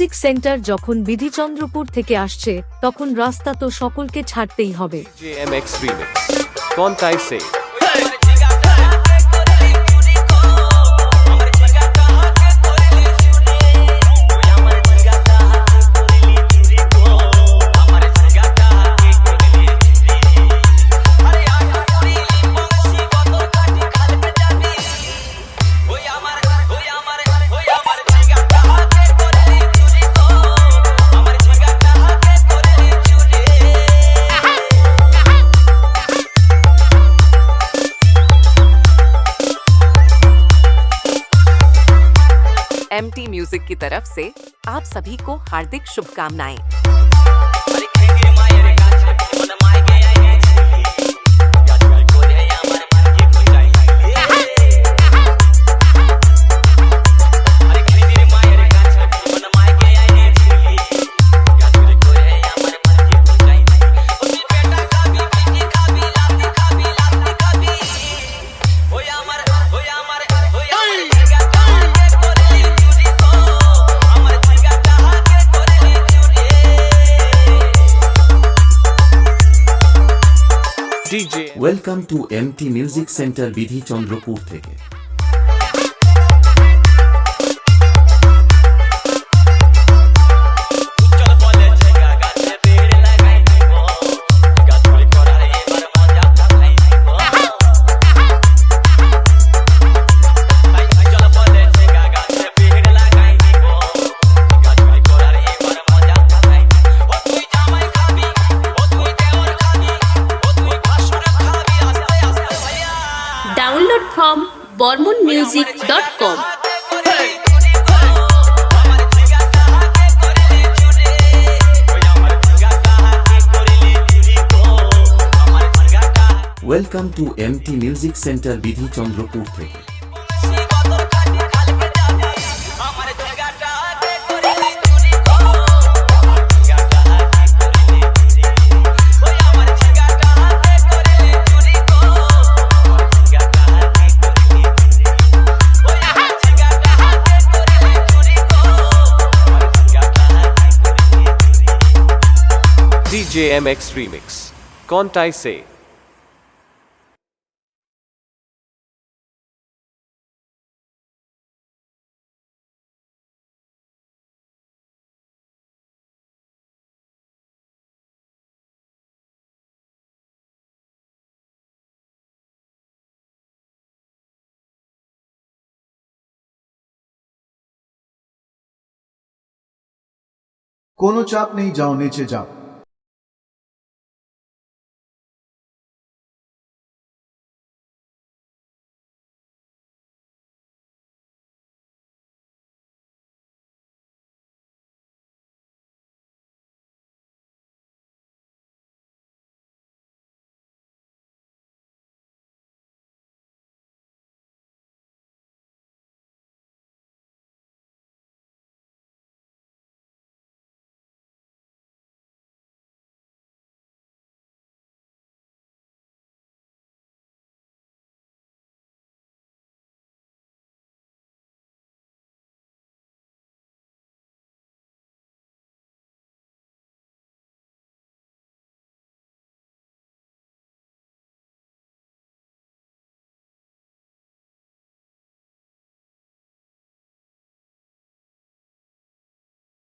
Music centre যখন বিধিচন্দ্রপুর থেকে আসছে তখন রাস্তা তো সকলকে ছাড়তেই হবে। JMX Remix कौन ताई से MT म्यूजिक की तरफ से आप सभी को हार्दिक शुभकामनाएं। DJ welcome to MT music centre Bidhi Chandrapur থেকে। Download from bormonmusic.com. Welcome to MT music centre Bidhi Chandrapur থেকে। JMX Remix कौन ताई से কোনো চাপ নেই, যাও নিচে যাও।